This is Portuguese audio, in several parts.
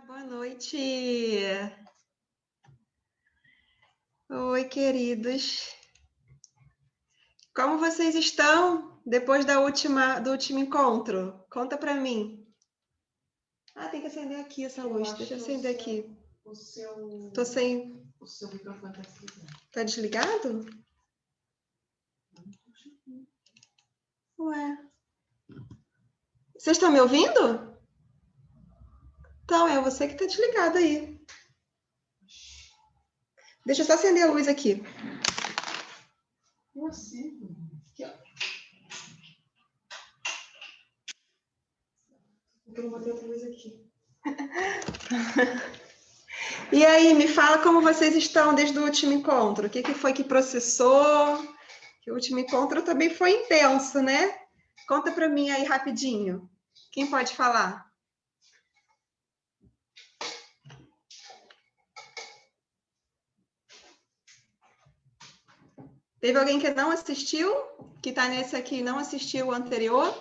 Boa noite. Oi, queridos. Como vocês estão depois do último encontro? Conta para mim. Tem que acender aqui essa luz. Deixa eu acender aqui. Tô sem. O seu microfone está desligado. Tá desligado? Ué. Vocês estão me ouvindo? Então, é você que tá desligado aí. Deixa eu só acender a luz aqui. Eu acendo. Aqui, ó. Eu não botei outra luz aqui. E aí, me fala como vocês estão desde o último encontro. O que foi que processou? Que o último encontro também foi intenso, né? Conta para mim aí rapidinho. Quem pode falar? Teve alguém que não assistiu? Que está nesse aqui e não assistiu o anterior?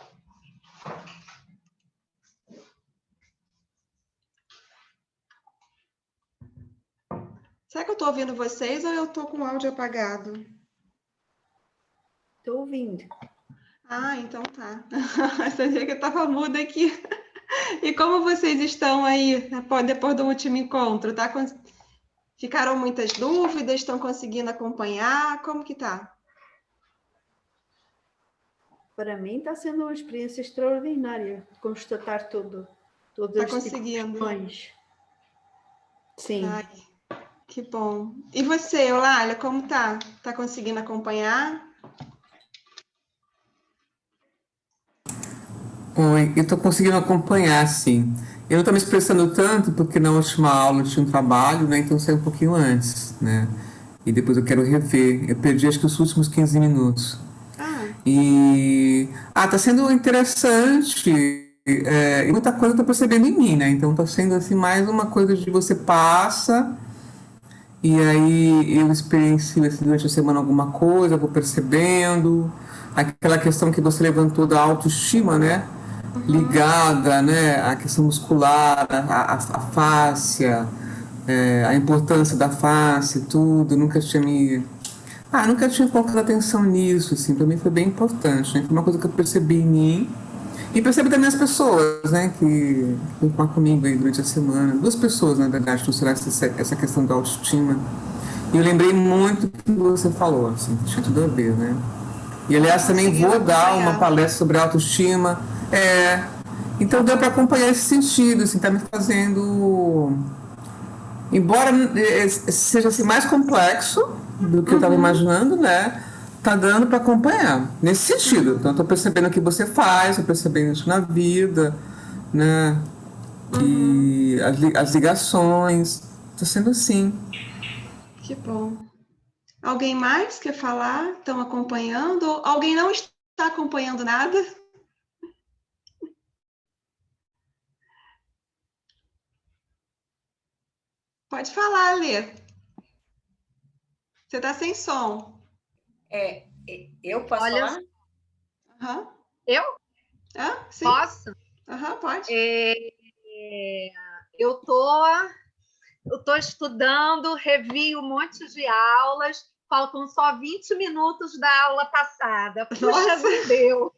Será que eu estou ouvindo vocês ou eu estou com o áudio apagado? Estou ouvindo. Então tá. Essa dia que eu estava muda aqui. E como vocês estão aí depois do último encontro? Ficaram muitas dúvidas? Estão conseguindo acompanhar? Como que tá? Para mim está sendo uma experiência extraordinária constatar todas Tá as conseguindo. situações. Sim. Ai, que bom. E você, Eulália, como tá? Tá conseguindo acompanhar? Oi, eu estou conseguindo acompanhar, sim. Eu não estou me expressando tanto porque na última aula eu tinha um trabalho, né? Então eu saí um pouquinho antes, né? E depois eu quero rever. Eu perdi acho que os últimos 15 minutos. Tá sendo interessante. E muita coisa eu tô percebendo em mim, né? Então tá sendo assim mais uma coisa de você passa e aí eu experiencio assim, durante a semana alguma coisa, vou percebendo. Aquela questão que você levantou da autoestima, né? Ligada, né? À questão muscular, a fáscia, a importância da face, tudo. Nunca tinha colocado atenção nisso, assim, pra mim foi bem importante, né? Foi uma coisa que eu percebi em mim e percebo também as pessoas, né, que estão comigo aí durante a semana. Duas pessoas, na verdade, trouxeram essa questão da autoestima. E eu lembrei muito do que você falou, assim, tinha tudo a ver, né? E, aliás, também vou dar uma palestra sobre autoestima. Então deu para acompanhar esse sentido, assim, tá me fazendo... Embora seja assim, mais complexo do que eu estava imaginando, né? Tá dando para acompanhar nesse sentido. Então, estou percebendo o que você faz, estou percebendo isso na vida, né? E as ligações. Está sendo assim. Que bom. Alguém mais quer falar? Estão acompanhando? Alguém não está acompanhando nada? Pode falar, Lê. Você está sem som. Eu posso falar? Uhum. Eu? Sim. Posso? Pode. Eu tô estudando, revi um monte de aulas, faltam só 20 minutos da aula passada. Puxa, não deu.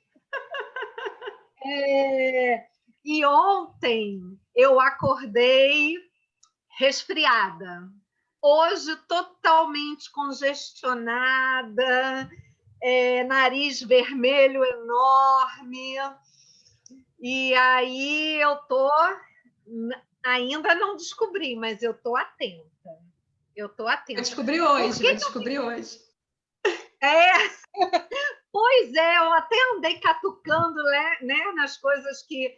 E ontem eu acordei resfriada. Hoje totalmente congestionada, nariz vermelho enorme. E aí ainda não descobri, mas eu tô atenta. Vai descobrir hoje. Pois é, eu até andei catucando, né, nas coisas que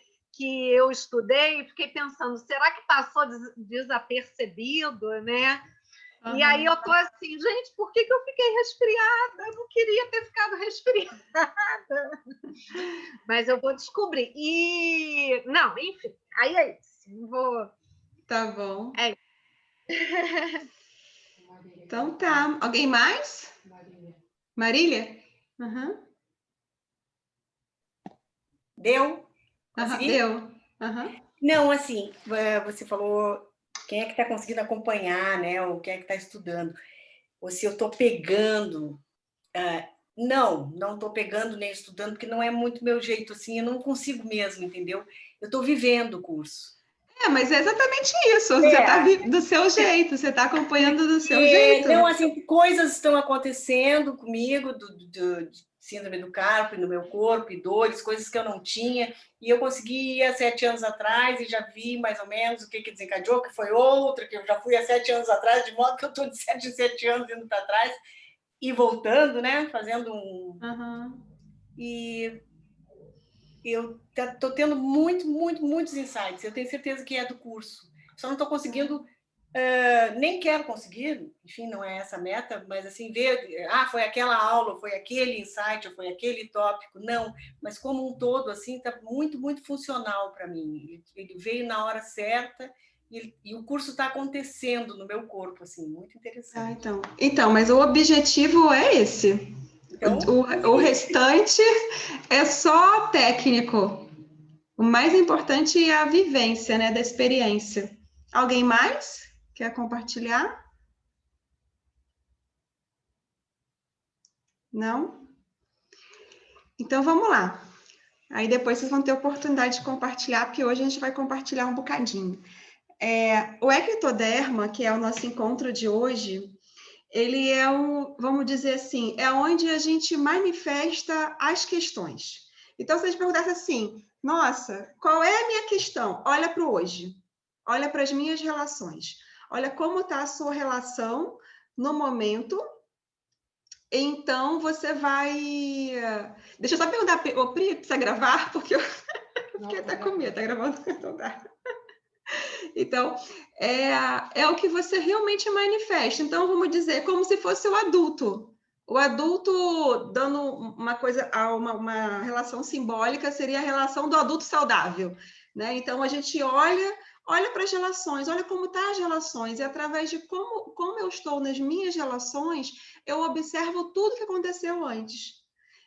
eu estudei e fiquei pensando, será que passou desapercebido, né? E aí eu tô assim, gente, por que eu fiquei resfriada? Eu não queria ter ficado resfriada. Mas eu vou descobrir. Não, enfim, aí é isso. Vou... Tá bom. É. Então tá. Alguém mais? Marília? Deu? Deu. Não, assim, você falou quem é que está conseguindo acompanhar, né? Ou quem é que está estudando. Ou se eu estou pegando. Não estou pegando nem estudando, porque não é muito meu jeito, assim, eu não consigo mesmo, entendeu? Eu estou vivendo o curso. Mas é exatamente isso. Você está do seu jeito, você está acompanhando do seu jeito. Não, assim, coisas estão acontecendo comigo, de síndrome do carpo no meu corpo, e dores, coisas que eu não tinha, e eu consegui ir há 7 anos atrás e já vi mais ou menos o que desencadeou, que foi outra, que eu já fui há 7 anos atrás, de modo que eu estou de 7 em 7 anos indo para trás e voltando, né? Fazendo um... E eu estou tendo muitos insights. Eu tenho certeza que é do curso. Só não estou conseguindo, nem quero conseguir, enfim, não é essa a meta, mas assim, ver, foi aquela aula, foi aquele insight, ou foi aquele tópico. Não, mas como um todo, assim, está muito funcional para mim. Ele veio na hora certa e o curso está acontecendo no meu corpo, assim, muito interessante. Então, mas o objetivo é esse. Então, o restante é só técnico. O mais importante é a vivência, né, da experiência. Alguém mais quer compartilhar? Não? Então, vamos lá. Aí depois vocês vão ter oportunidade de compartilhar, porque hoje a gente vai compartilhar um bocadinho. O ectoderma, que é o nosso encontro de hoje, ele é vamos dizer assim, é onde a gente manifesta as questões. Então, se a gente perguntasse assim, nossa, qual é a minha questão? Olha para o hoje, olha para as minhas relações, olha como está a sua relação no momento. Então, você vai... Deixa eu só perguntar, ô Pri, precisa gravar? Porque tá com medo, tá gravando? Então, tá. Então, é o que você realmente manifesta. Então, vamos dizer, como se fosse o adulto. O adulto, dando uma relação simbólica, seria a relação do adulto saudável, né? Então, a gente olha para as relações, olha como estão as relações, e através de como eu estou nas minhas relações, eu observo tudo que aconteceu antes.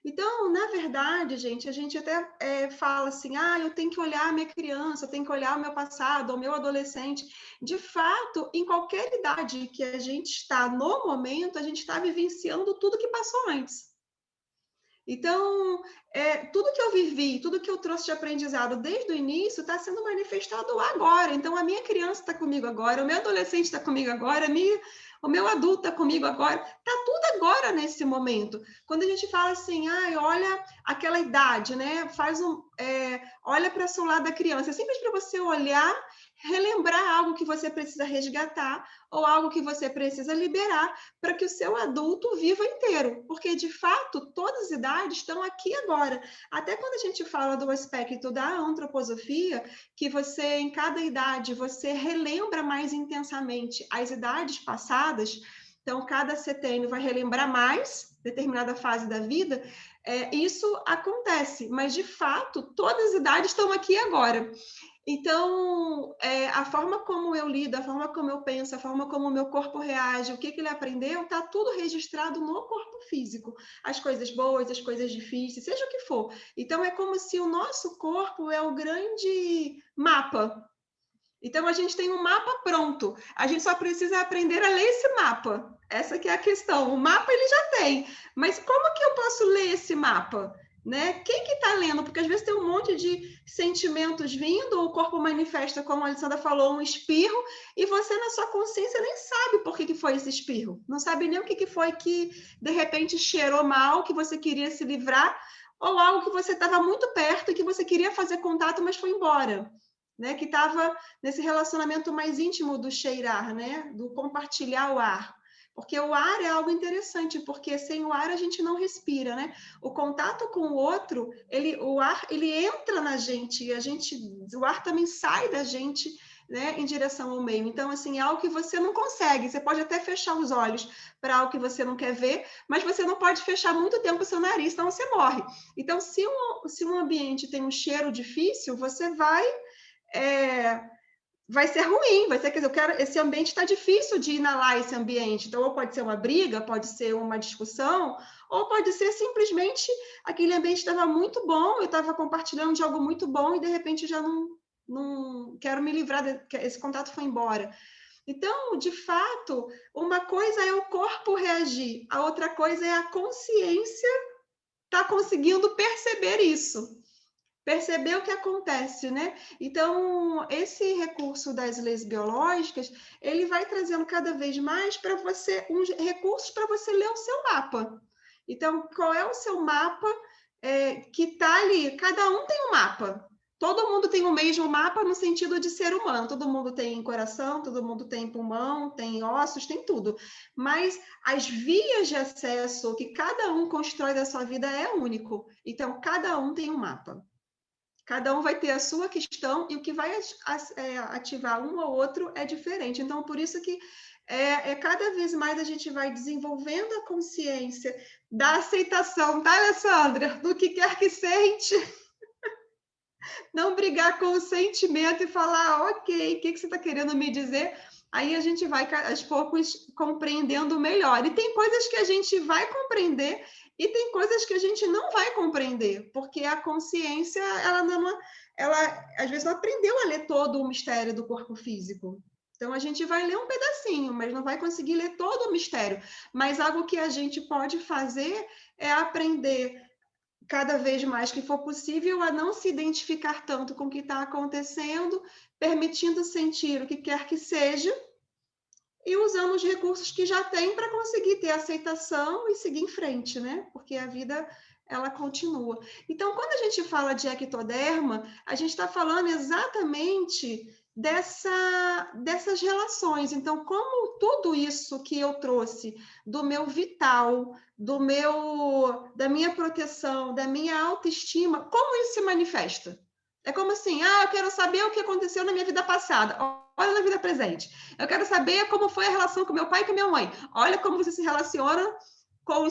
Então, na verdade, gente, a gente até fala assim, eu tenho que olhar a minha criança, eu tenho que olhar o meu passado, o meu adolescente. De fato, em qualquer idade que a gente está no momento, a gente está vivenciando tudo que passou antes. Então, tudo que eu vivi, tudo que eu trouxe de aprendizado desde o início está sendo manifestado agora. Então, a minha criança está comigo agora, o meu adolescente está comigo agora, o meu adulto está comigo agora. Está tudo agora nesse momento. Quando a gente fala assim, olha aquela idade, né? Olha para o seu lado da criança. É simples para você olhar, relembrar algo que você precisa resgatar ou algo que você precisa liberar para que o seu adulto viva inteiro. Porque, de fato, todas as idades estão aqui agora. Até quando a gente fala do aspecto da antroposofia, que você, em cada idade, você relembra mais intensamente as idades passadas, então, cada setênio vai relembrar mais determinada fase da vida, isso acontece, mas, de fato, todas as idades estão aqui agora. Então, a forma como eu lido, a forma como eu penso, a forma como o meu corpo reage, o que ele aprendeu, está tudo registrado no corpo físico. As coisas boas, as coisas difíceis, seja o que for. Então, é como se o nosso corpo é o grande mapa. Então, a gente tem um mapa pronto. A gente só precisa aprender a ler esse mapa. Essa que é a questão. O mapa ele já tem. Mas como que eu posso ler esse mapa? Né? Quem que está lendo? Porque às vezes tem um monte de sentimentos vindo, o corpo manifesta, como a Alessandra falou, um espirro, e você na sua consciência nem sabe por que foi esse espirro. Não sabe nem o que foi que, de repente, cheirou mal, que você queria se livrar, ou algo que você estava muito perto e que você queria fazer contato, mas foi embora. Né? Que estava nesse relacionamento mais íntimo do cheirar, né? Do compartilhar o ar. Porque o ar é algo interessante, porque sem o ar a gente não respira, né? O contato com o outro, o ar ele entra na gente, e o ar também sai da gente, né, em direção ao meio. Então, assim, é algo que você não consegue. Você pode até fechar os olhos para algo que você não quer ver, mas você não pode fechar muito tempo o seu nariz, senão você morre. Então, se um ambiente tem um cheiro difícil, você vai ser ruim, vai ser, quer dizer, esse ambiente está difícil de inalar esse ambiente, então ou pode ser uma briga, pode ser uma discussão, ou pode ser simplesmente aquele ambiente estava muito bom, eu estava compartilhando de algo muito bom e de repente já não não quero me livrar, esse contato foi embora. Então, de fato, uma coisa é o corpo reagir, a outra coisa é a consciência estar conseguindo perceber isso. Perceber o que acontece, né? Então, esse recurso das leis biológicas, ele vai trazendo cada vez mais para você, uns recursos para você ler o seu mapa. Então, qual é o seu mapa que está ali? Cada um tem um mapa. Todo mundo tem o mesmo mapa no sentido de ser humano. Todo mundo tem coração, todo mundo tem pulmão, tem ossos, tem tudo. Mas as vias de acesso que cada um constrói da sua vida é único. Então, cada um tem um mapa. Cada um vai ter a sua questão e o que vai ativar um ou outro é diferente. Então, por isso que cada vez mais a gente vai desenvolvendo a consciência da aceitação, tá, Alessandra? Do que quer que sente. Não brigar com o sentimento e falar, ok, o que você está querendo me dizer? Aí a gente vai, aos poucos, compreendendo melhor. E tem coisas que a gente vai compreender e tem coisas que a gente não vai compreender, porque a consciência, ela às vezes não aprendeu a ler todo o mistério do corpo físico. Então, a gente vai ler um pedacinho, mas não vai conseguir ler todo o mistério. Mas algo que a gente pode fazer é aprender cada vez mais que for possível a não se identificar tanto com o que está acontecendo, permitindo sentir o que quer que seja, e usando os recursos que já tem para conseguir ter aceitação e seguir em frente, né? Porque a vida, ela continua. Então, quando a gente fala de ectoderma, a gente está falando exatamente dessas relações. Então, como tudo isso que eu trouxe do meu vital, da minha proteção, da minha autoestima, como isso se manifesta? É como assim, eu quero saber o que aconteceu na minha vida passada. Olha na vida presente. Eu quero saber como foi a relação com meu pai e com minha mãe. Olha como você se relaciona com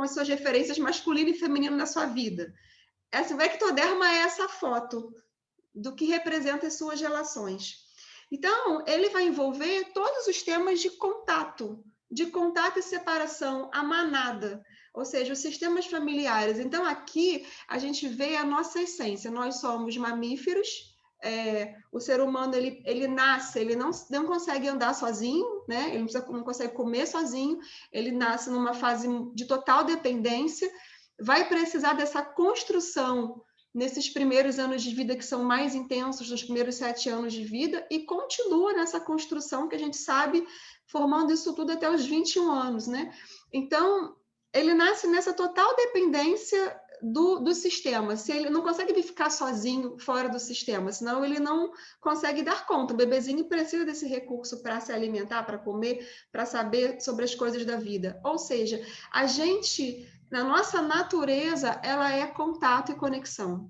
as suas referências masculino e feminino na sua vida. O ectoderma é essa foto do que representa as suas relações. Então, ele vai envolver todos os temas de contato e separação, a manada, ou seja, os sistemas familiares. Então, aqui a gente vê a nossa essência. Nós somos mamíferos. O ser humano, ele nasce, ele não consegue andar sozinho, né? Ele não consegue comer sozinho, ele nasce numa fase de total dependência, vai precisar dessa construção nesses primeiros anos de vida que são mais intensos, nos primeiros 7 anos de vida, e continua nessa construção que a gente sabe, formando isso tudo até os 21 anos, né? Então, ele nasce nessa total dependência do sistema. Se ele não consegue ficar sozinho fora do sistema, senão ele não consegue dar conta. O bebezinho precisa desse recurso para se alimentar, para comer, para saber sobre as coisas da vida. Ou seja, a gente, na nossa natureza, ela é contato e conexão.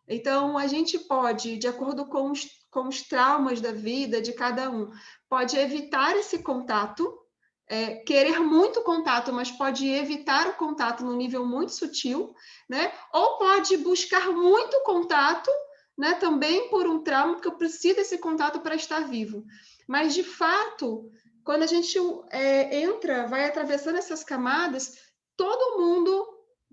Então, a gente pode, de acordo com os traumas da vida de cada um, pode evitar esse contato, querer muito contato, mas pode evitar o contato no nível muito sutil, né? Ou pode buscar muito contato, né? Também por um trauma, porque eu preciso desse contato para estar vivo. Mas, de fato, quando a gente vai atravessando essas camadas, todo mundo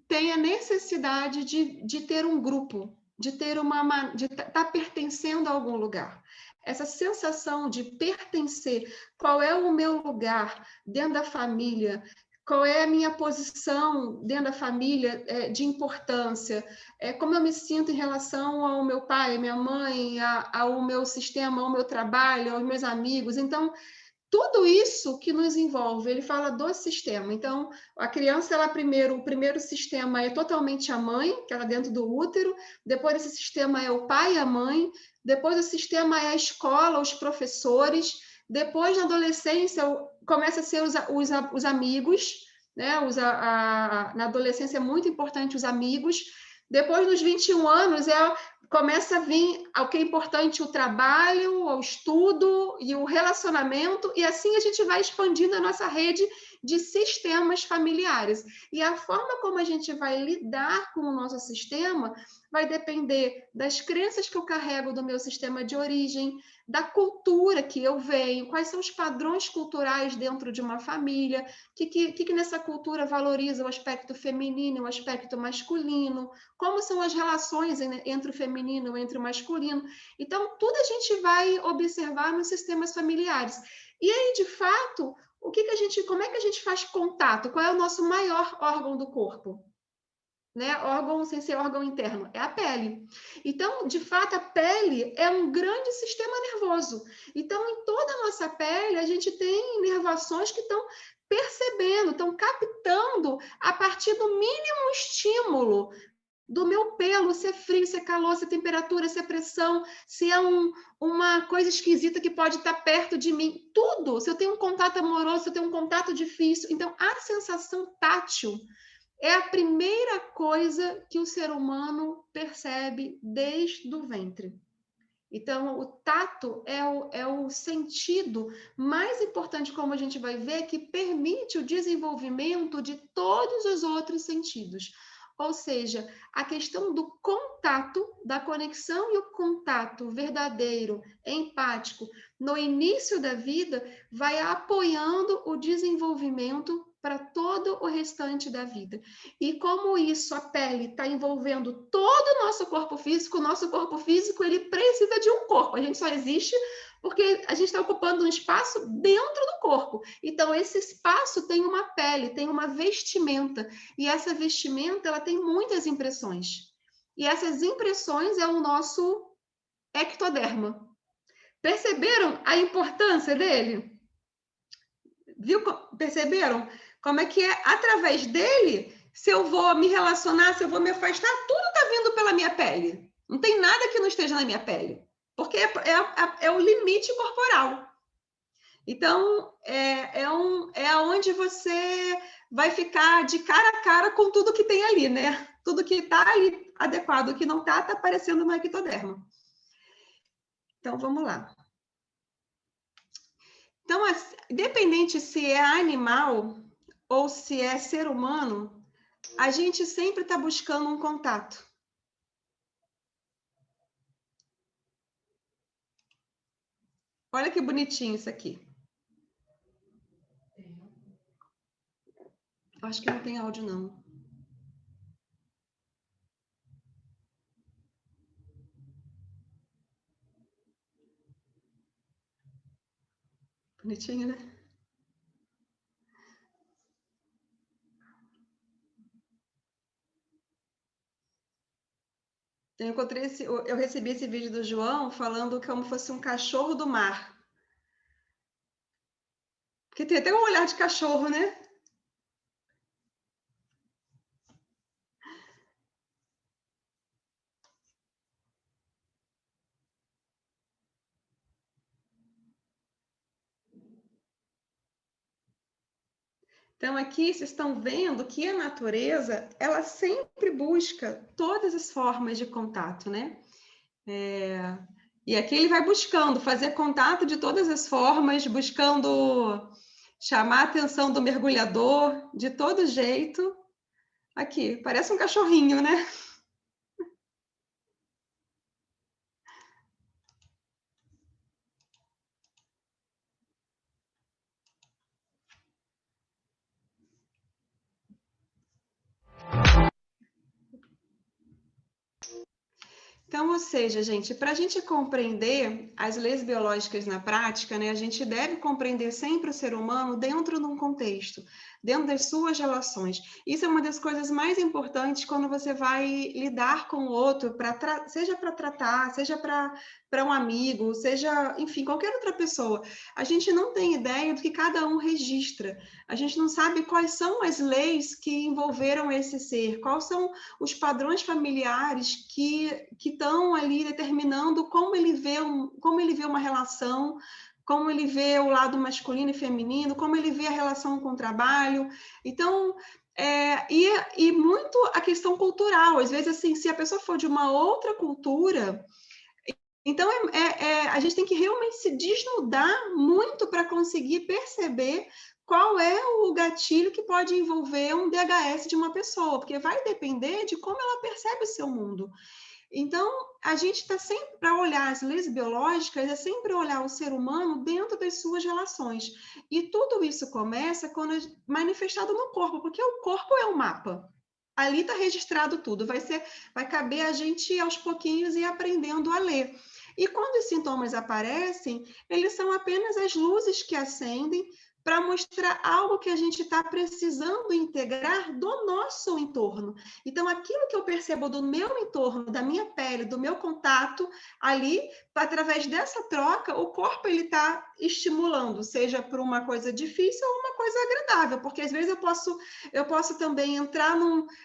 tem a necessidade de ter um grupo, de estar pertencendo a algum lugar. Essa sensação de pertencer, qual é o meu lugar dentro da família, qual é a minha posição dentro da família de importância, como eu me sinto em relação ao meu pai, minha mãe, ao meu sistema, ao meu trabalho, aos meus amigos. Então, tudo isso que nos envolve, ele fala do sistema. Então, a criança, o primeiro sistema é totalmente a mãe, que ela dentro do útero, depois esse sistema é o pai e a mãe, depois o sistema é a escola, os professores, depois na adolescência começa a ser os amigos, né? Na adolescência é muito importante os amigos, depois dos 21 anos começa a vir o que é importante, o trabalho, o estudo e o relacionamento, e assim a gente vai expandindo a nossa rede de sistemas familiares. E a forma como a gente vai lidar com o nosso sistema vai depender das crenças que eu carrego do meu sistema de origem, da cultura que eu venho, quais são os padrões culturais dentro de uma família, o que nessa cultura valoriza o aspecto feminino e o aspecto masculino, como são as relações entre o feminino e entre o masculino. Então, tudo a gente vai observar nos sistemas familiares. E aí, de fato, como é que a gente faz contato? Qual é o nosso maior órgão do corpo? Né? Órgão sem ser órgão interno, é a pele. Então, de fato, a pele é um grande sistema nervoso. Então, em toda a nossa pele, a gente tem inervações que estão percebendo, estão captando a partir do mínimo estímulo do meu pelo, se é frio, se é calor, se é temperatura, se é pressão, se é uma coisa esquisita que pode estar perto de mim, tudo. Se eu tenho um contato amoroso, se eu tenho um contato difícil. Então, a sensação tátil é a primeira coisa que o ser humano percebe desde o ventre. Então, o tato é o sentido mais importante, como a gente vai ver, que permite o desenvolvimento de todos os outros sentidos. Ou seja, a questão do contato, da conexão e o contato verdadeiro, empático, no início da vida, vai apoiando o desenvolvimento para todo o restante da vida. E como isso, a pele está envolvendo todo o nosso corpo físico, ele precisa de um corpo. A gente só existe porque a gente está ocupando um espaço dentro do corpo. Então, esse espaço tem uma pele, tem uma vestimenta. E essa vestimenta, ela tem muitas impressões. E essas impressões é o nosso ectoderma. Perceberam a importância dele? Perceberam? Como é que é através dele, se eu vou me relacionar, se eu vou me afastar, tudo está vindo pela minha pele. Não tem nada que não esteja na minha pele. Porque é o limite corporal. Então, é onde você vai ficar de cara a cara com tudo que tem ali, né? Tudo que está ali adequado, o que não está aparecendo no ectoderma. Então, vamos lá. Então, independente se é animal ou se é ser humano, a gente sempre está buscando um contato. Olha que bonitinho isso aqui. Acho que não tem áudio, não. Bonitinho, né? Eu recebi esse vídeo do João falando como fosse um cachorro do mar. Porque tem até um olhar de cachorro, né? Então, aqui vocês estão vendo que a natureza, ela sempre busca todas as formas de contato, né? E aqui ele vai buscando fazer contato de todas as formas, buscando chamar a atenção do mergulhador de todo jeito. Aqui, parece um cachorrinho, né? Então, ou seja, gente, para a gente compreender as leis biológicas na prática, né, a gente deve compreender sempre o ser humano dentro de um contexto, dentro das suas relações. Isso é uma das coisas mais importantes quando você vai lidar com o outro, seja para tratar, seja para um amigo, seja, enfim, qualquer outra pessoa. A gente não tem ideia do que cada um registra. A gente não sabe quais são as leis que envolveram esse ser, quais são os padrões familiares que estão ali determinando como ele vê uma relação, como ele vê o lado masculino e feminino, como ele vê a relação com o trabalho. Então, e muito a questão cultural. Às vezes, assim, se a pessoa for de uma outra cultura, então a gente tem que realmente se desnudar muito para conseguir perceber qual é o gatilho que pode envolver um DHS de uma pessoa, porque vai depender de como ela percebe o seu mundo. Então, a gente está sempre, para olhar as leis biológicas, é sempre olhar o ser humano dentro das suas relações. E tudo isso começa quando é manifestado no corpo, porque o corpo é um mapa. Ali está registrado tudo, vai caber a gente aos pouquinhos ir aprendendo a ler. E quando os sintomas aparecem, eles são apenas as luzes que acendem para mostrar algo que a gente está precisando integrar do nosso entorno. Então, aquilo que eu percebo do meu entorno, da minha pele, do meu contato, ali, através dessa troca, o corpo está estimulando, seja por uma coisa difícil ou uma coisa agradável, porque às vezes eu posso também entrar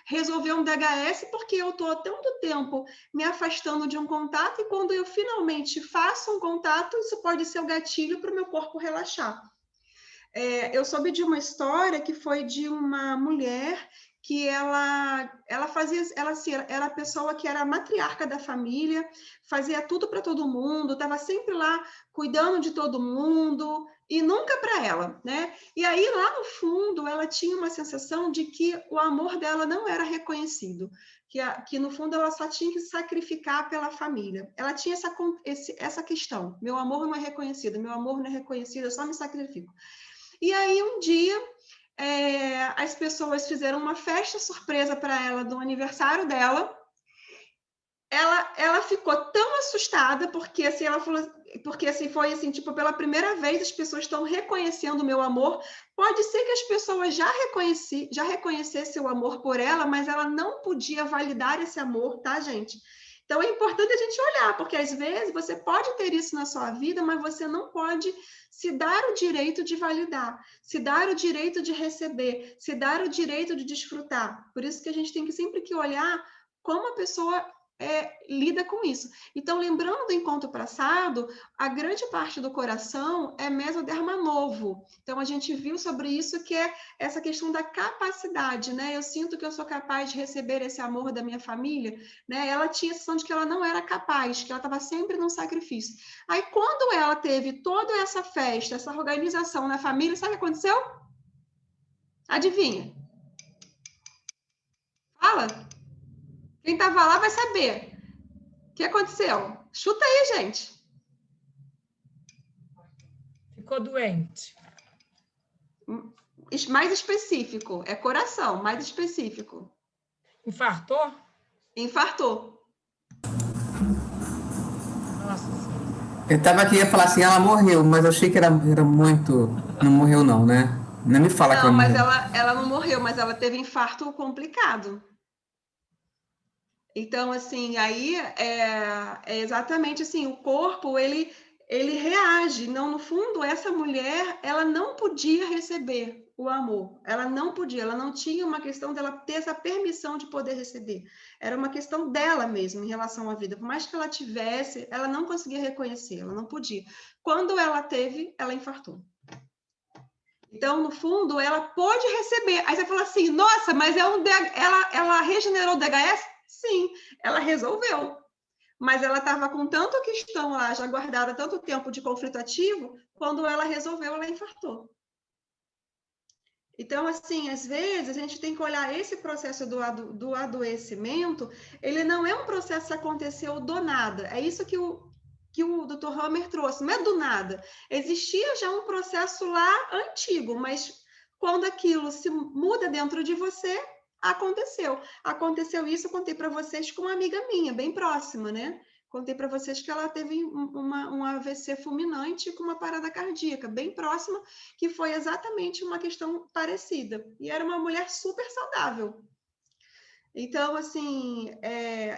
resolver um DHS porque eu estou há tanto tempo me afastando de um contato, e quando eu finalmente faço um contato, isso pode ser o gatilho para o meu corpo relaxar. Eu soube de uma história que foi de uma mulher que ela era a pessoa que era a matriarca da família, fazia tudo para todo mundo, estava sempre lá cuidando de todo mundo e nunca para ela, né? E aí lá no fundo ela tinha uma sensação de que o amor dela não era reconhecido, que no fundo ela só tinha que sacrificar pela família. Ela tinha essa questão: meu amor não é reconhecido, meu amor não é reconhecido, eu só me sacrifico. E aí, um dia, as pessoas fizeram uma festa surpresa para ela do aniversário dela. Ela ficou tão assustada, porque assim, ela falou, porque assim, foi assim, tipo, pela primeira vez as pessoas estão reconhecendo o meu amor. Pode ser que as pessoas já reconhecessem o amor por ela, mas ela não podia validar esse amor, tá, gente? Então, é importante a gente olhar, porque às vezes você pode ter isso na sua vida, mas você não pode se dar o direito de validar, se dar o direito de receber, se dar o direito de desfrutar. Por isso que a gente tem que sempre que olhar como a pessoa lida com isso. Então, lembrando do encontro passado, a grande parte do coração é mesoderma novo. Então, a gente viu sobre isso, que é essa questão da capacidade, né? Eu sinto que eu sou capaz de receber esse amor da minha família, né? Ela tinha a sensação de que ela não era capaz, que ela estava sempre num sacrifício. Aí, quando ela teve toda essa festa, essa organização na família, sabe o que aconteceu? Adivinha? Fala! Quem estava lá vai saber. O que aconteceu? Chuta aí, gente. Ficou doente. Mais específico. É coração, mais específico. Infartou? Infartou. Nossa Senhora. Eu estava aqui, ia falar assim, ela morreu, mas eu achei que era muito... Não morreu não, né? Não me fala que ela Não, mas morreu. ela não morreu, mas ela teve infarto complicado. Então, assim, aí é exatamente assim, o corpo, ele reage. Não, no fundo, essa mulher, ela não podia receber o amor. Ela não podia, ela não tinha uma questão dela ter essa permissão de poder receber. Era uma questão dela mesma em relação à vida. Por mais que ela tivesse, ela não conseguia reconhecer, ela não podia. Quando ela teve, ela infartou. Então, no fundo, ela pôde receber. Aí você fala assim, nossa, mas ela regenerou o DHS? Sim, ela resolveu. Mas ela estava com tanta questão lá, já guardada tanto tempo de conflito ativo, quando ela resolveu, ela infartou. Então, assim, às vezes, a gente tem que olhar esse processo do adoecimento, ele não é um processo que aconteceu do nada. É isso que o Dr. Homer trouxe, não é do nada. Existia já um processo lá antigo, mas quando aquilo se muda dentro de você, aconteceu. Aconteceu isso, eu contei para vocês com uma amiga minha, bem próxima, né? Contei para vocês que ela teve um AVC fulminante com uma parada cardíaca, bem próxima, que foi exatamente uma questão parecida. E era uma mulher super saudável. Então, assim,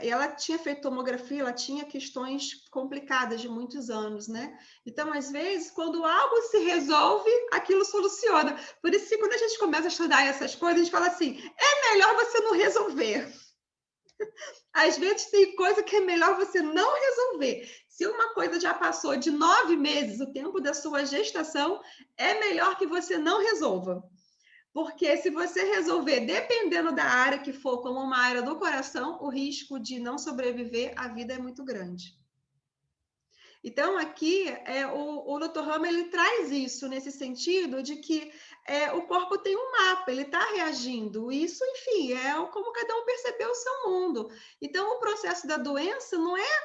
ela tinha feito tomografia, ela tinha questões complicadas de muitos anos, né? Então, às vezes, quando algo se resolve, aquilo soluciona. Por isso que quando a gente começa a estudar essas coisas, a gente fala assim, é melhor você não resolver. Às vezes tem coisa que é melhor você não resolver. Se uma coisa já passou de 9 meses, o tempo da sua gestação, é melhor que você não resolva. Porque se você resolver, dependendo da área que for, como uma área do coração, o risco de não sobreviver à vida é muito grande. Então, aqui, o Dr. Hamer, ele traz isso nesse sentido de que o corpo tem um mapa, ele está reagindo. Isso, enfim, é como cada um percebeu o seu mundo. Então, o processo da doença não é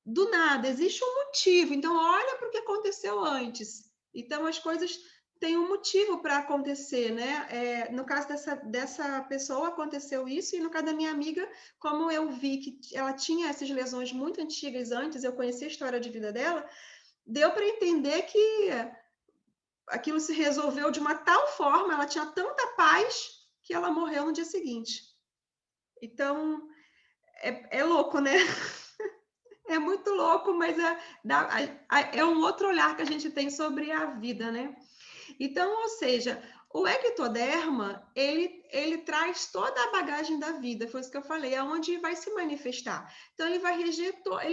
do nada, existe um motivo. Então, olha para o que aconteceu antes. Então, as coisas têm um motivo para acontecer, né? No caso dessa pessoa, aconteceu isso, e no caso da minha amiga, como eu vi que ela tinha essas lesões muito antigas antes, eu conheci a história de vida dela, deu para entender que aquilo se resolveu de uma tal forma, ela tinha tanta paz, que ela morreu no dia seguinte. Então, é louco, né? É muito louco, mas é um outro olhar que a gente tem sobre a vida, né? Então, ou seja, o ectoderma, ele traz toda a bagagem da vida, foi isso que eu falei, aonde vai se manifestar. Então, ele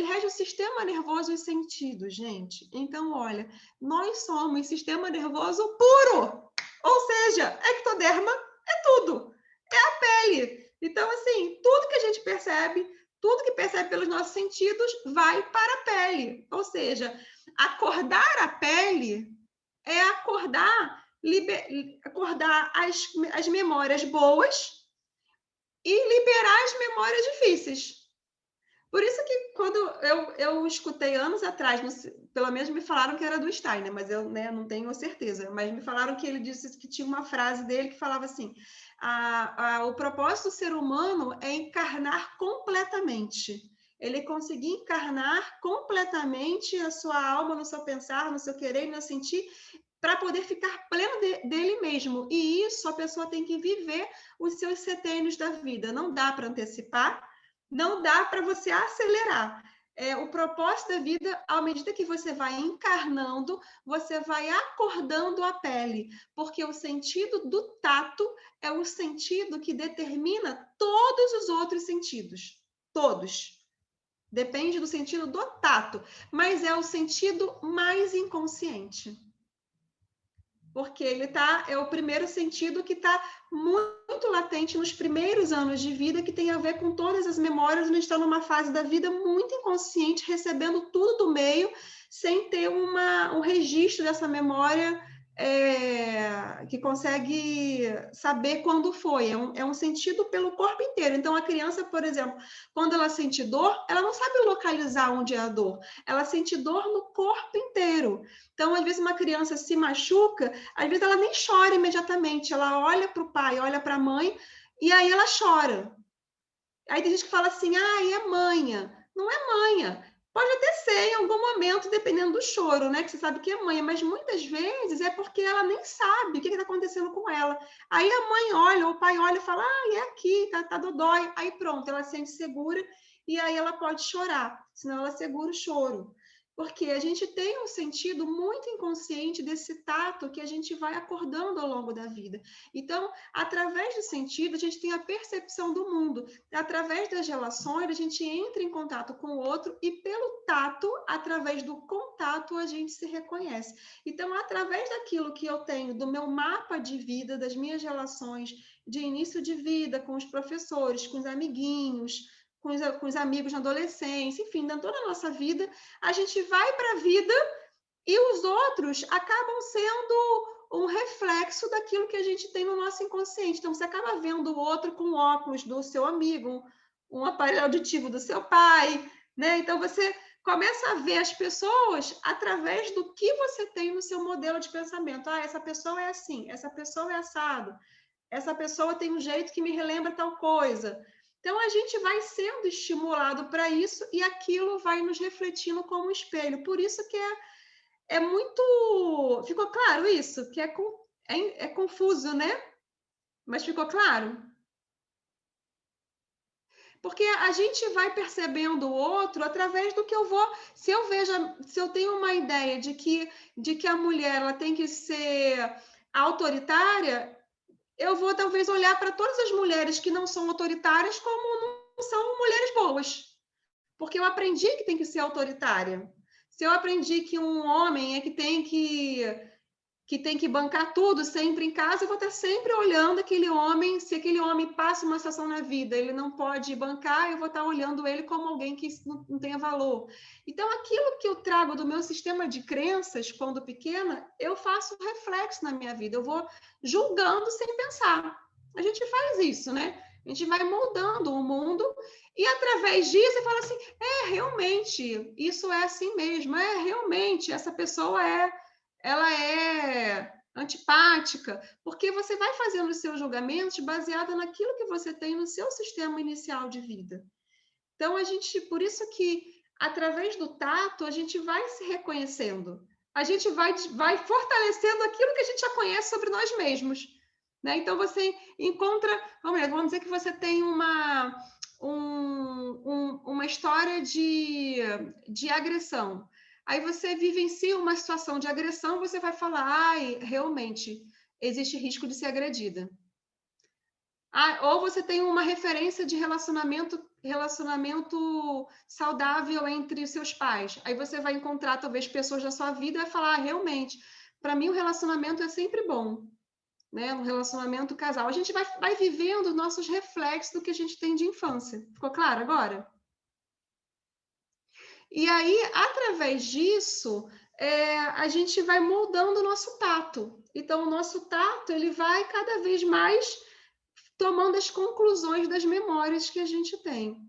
rege o sistema nervoso e sentidos, gente. Então, olha, nós somos sistema nervoso puro, ou seja, ectoderma é tudo, é a pele. Então, assim, tudo que a gente percebe, tudo que percebe pelos nossos sentidos vai para a pele. Ou seja, acordar a pele é acordar as memórias boas e liberar as memórias difíceis. Por isso que quando eu escutei anos atrás, pelo menos me falaram que era do Steiner, mas eu, né, não tenho certeza, mas me falaram que ele disse que tinha uma frase dele que falava assim, o propósito do ser humano é encarnar completamente. Ele conseguir encarnar completamente a sua alma, no seu pensar, no seu querer, no seu sentir, para poder ficar pleno dele mesmo. E isso a pessoa tem que viver os seus setênios da vida. Não dá para antecipar, não dá para você acelerar. O propósito da vida, à medida que você vai encarnando, você vai acordando a pele, porque o sentido do tato é o sentido que determina todos os outros sentidos. Todos. Depende do sentido do tato, mas é o sentido mais inconsciente. Porque é o primeiro sentido que está muito latente nos primeiros anos de vida, que tem a ver com todas as memórias. A gente está numa fase da vida muito inconsciente, recebendo tudo do meio, sem ter um registro dessa memória que consegue saber quando foi. É um sentido pelo corpo inteiro. Então, a criança, por exemplo, quando ela sente dor, ela não sabe localizar onde é a dor. Ela sente dor no corpo inteiro. Então, às vezes, uma criança se machuca, às vezes ela nem chora imediatamente, ela olha para o pai, olha para a mãe, e aí ela chora. Aí tem gente que fala assim, é manha. Não é manha. Pode até ser em algum momento, dependendo do choro, né? Que você sabe que é manha, mas muitas vezes é porque ela nem sabe o que está acontecendo com ela. Aí a mãe olha, o pai olha e fala, é aqui, tá dodói. Aí pronto, ela se sente segura e aí ela pode chorar, senão ela segura o choro. Porque a gente tem um sentido muito inconsciente desse tato que a gente vai acordando ao longo da vida. Então, através do sentido, a gente tem a percepção do mundo. Através das relações, a gente entra em contato com o outro e, pelo tato, através do contato, a gente se reconhece. Então, através daquilo que eu tenho, do meu mapa de vida, das minhas relações de início de vida, com os professores, com os amiguinhos, com os amigos na adolescência, enfim, dentro toda a nossa vida, a gente vai para a vida e os outros acabam sendo um reflexo daquilo que a gente tem no nosso inconsciente. Então, você acaba vendo o outro com óculos do seu amigo, um aparelho auditivo do seu pai, né? Então, você começa a ver as pessoas através do que você tem no seu modelo de pensamento. Essa pessoa é assim, essa pessoa é assado, essa pessoa tem um jeito que me relembra tal coisa. Então, a gente vai sendo estimulado para isso e aquilo vai nos refletindo como um espelho. Por isso que é muito... Ficou claro isso? Que é confuso, né? Mas ficou claro? Porque a gente vai percebendo o outro através do que eu vou... Se eu tenho uma ideia de que a mulher ela tem que ser autoritária, eu vou talvez olhar para todas as mulheres que não são autoritárias como não são mulheres boas. Porque eu aprendi que tem que ser autoritária. Se eu aprendi que um homem é que tem que que tem que bancar tudo sempre em casa, eu vou estar sempre olhando aquele homem. Se aquele homem passa uma situação na vida, ele não pode bancar, eu vou estar olhando ele como alguém que não tenha valor. Então, aquilo que eu trago do meu sistema de crenças, quando pequena, eu faço reflexo na minha vida. Eu vou julgando sem pensar. A gente faz isso, né? A gente vai moldando o mundo e, através disso, eu falo assim, realmente, isso é assim mesmo. Realmente, essa pessoa ela é antipática, porque você vai fazendo os seus julgamentos baseado naquilo que você tem no seu sistema inicial de vida. Então, por isso que, através do tato, a gente vai se reconhecendo, a gente vai fortalecendo aquilo que a gente já conhece sobre nós mesmos, né? Então, você encontra, vamos dizer que você tem uma história de agressão. Aí você vivencia uma situação de agressão, você vai falar, realmente, existe risco de ser agredida. Ou você tem uma referência de relacionamento saudável entre os seus pais. Aí você vai encontrar, talvez, pessoas da sua vida e vai falar, realmente, para mim o relacionamento é sempre bom, né? Um relacionamento casal. A gente vai vivendo nossos reflexos do que a gente tem de infância. Ficou claro agora? E aí, através disso, a gente vai moldando o nosso tato. Então, o nosso tato ele vai cada vez mais tomando as conclusões das memórias que a gente tem.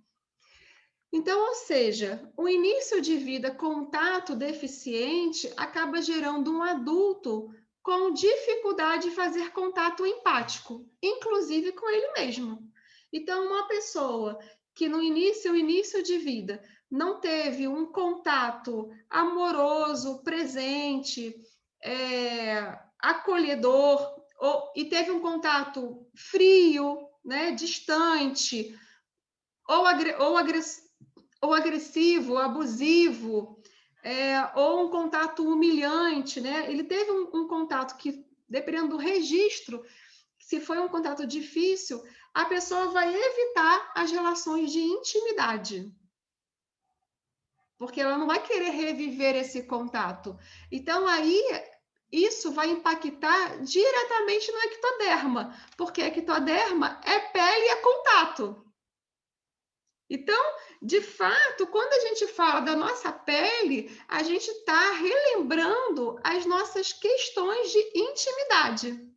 Então, ou seja, o início de vida com tato deficiente acaba gerando um adulto com dificuldade de fazer contato empático, inclusive com ele mesmo. Então, uma pessoa que no início de vida não teve um contato amoroso, presente, acolhedor, e teve um contato frio, né, distante, ou agressivo, abusivo, ou um contato humilhante, né? Ele teve um contato que, dependendo do registro, se foi um contato difícil, a pessoa vai evitar as relações de intimidade, porque ela não vai querer reviver esse contato. Então, aí, isso vai impactar diretamente no ectoderma, porque ectoderma é pele e é contato. Então, de fato, quando a gente fala da nossa pele, a gente está relembrando as nossas questões de intimidade.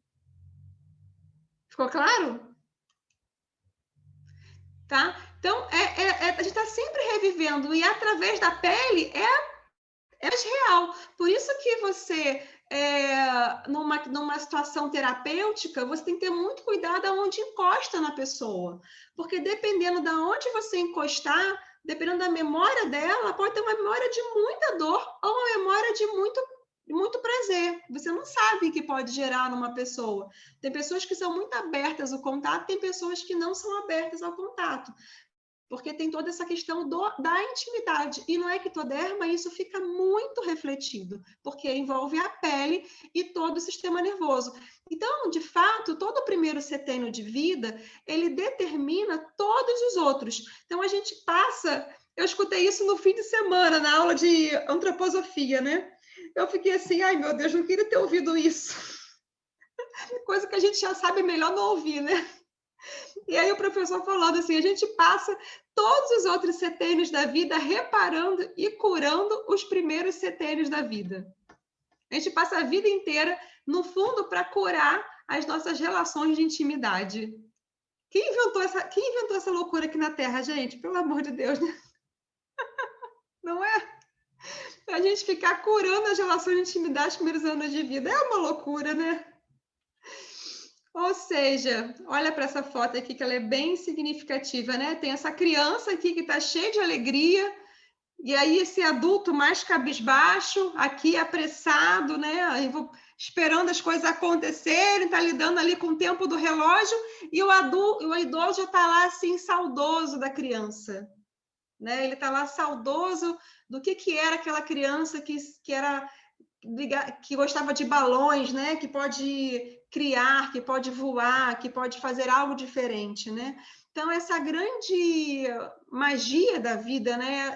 Ficou claro? Tá? Então, a gente está sempre revivendo, e através da pele é mais real. Por isso que você, numa situação terapêutica, você tem que ter muito cuidado aonde encosta na pessoa. Porque dependendo de onde você encostar, dependendo da memória dela, pode ter uma memória de muita dor ou uma memória de muito prazer. Você não sabe o que pode gerar numa pessoa. Tem pessoas que são muito abertas ao contato, tem pessoas que não são abertas ao contato. Porque tem toda essa questão da intimidade. E no ectoderma isso fica muito refletido, porque envolve a pele e todo o sistema nervoso. Então, de fato, todo o primeiro setênio de vida, ele determina todos os outros. Então, a gente passa... Eu escutei isso no fim de semana, na aula de antroposofia, né? Eu fiquei assim, ai meu Deus, não queria ter ouvido isso. Coisa que a gente já sabe melhor não ouvir, né? E aí o professor falando assim, a gente passa todos os outros setênios da vida reparando e curando os primeiros setênios da vida. A gente passa a vida inteira, no fundo, para curar as nossas relações de intimidade. Quem inventou essa loucura aqui na Terra, gente? Pelo amor de Deus, né? Não é? A gente ficar curando as relações de intimidade nos primeiros anos de vida. É uma loucura, né? Ou seja, olha para essa foto aqui, que ela é bem significativa, né? Tem essa criança aqui que está cheia de alegria, e aí esse adulto mais cabisbaixo, aqui apressado, né? Esperando as coisas acontecerem, está lidando ali com o tempo do relógio, e o idoso já está lá assim, saudoso da criança. Né? Ele está lá saudoso do que era aquela criança que gostava de balões, né? Que pode criar, que pode voar, que pode fazer algo diferente, né? Então, essa grande magia da vida, né?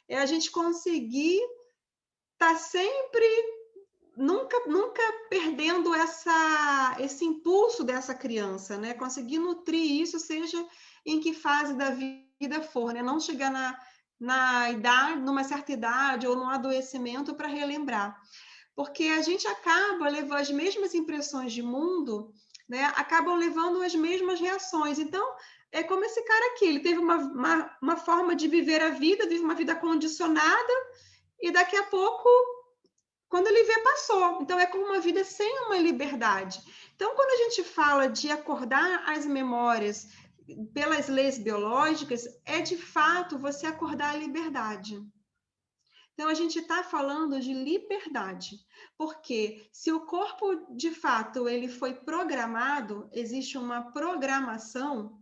É a gente conseguir estar sempre nunca perdendo esse impulso dessa criança, né? Conseguir nutrir isso, seja em que fase da vida for, né? Não chegar na idade, numa certa idade ou no adoecimento para relembrar. Porque a gente acaba levando as mesmas impressões de mundo, né? Acabam levando as mesmas reações. Então, é como esse cara aqui, ele teve uma forma de viver a vida, vive uma vida condicionada, e daqui a pouco, quando ele vê, passou. Então, é como uma vida sem uma liberdade. Então, quando a gente fala de acordar as memórias pelas leis biológicas, é de fato você acordar a liberdade. Então, a gente está falando de liberdade, porque se o corpo, de fato, ele foi programado, existe uma programação,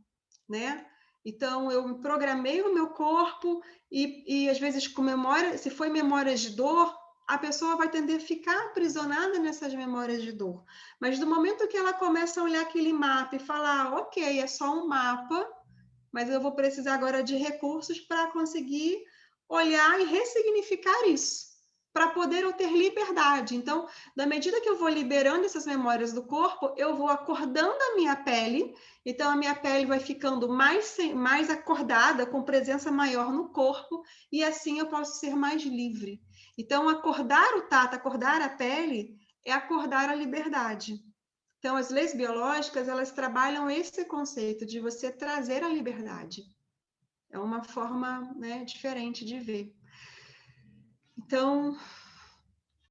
né? Então, eu programei o meu corpo e às vezes, com memória, se foi memórias de dor, a pessoa vai tender a ficar aprisionada nessas memórias de dor. Mas do momento que ela começa a olhar aquele mapa e falar, ok, é só um mapa, mas eu vou precisar agora de recursos para conseguir olhar e ressignificar isso, para poder eu ter liberdade. Então, na medida que eu vou liberando essas memórias do corpo, eu vou acordando a minha pele, então a minha pele vai ficando mais acordada, com presença maior no corpo, e assim eu posso ser mais livre. Então, acordar o tato, acordar a pele, é acordar a liberdade. Então, as leis biológicas, elas trabalham esse conceito de você trazer a liberdade. É uma forma, né, diferente de ver. Então,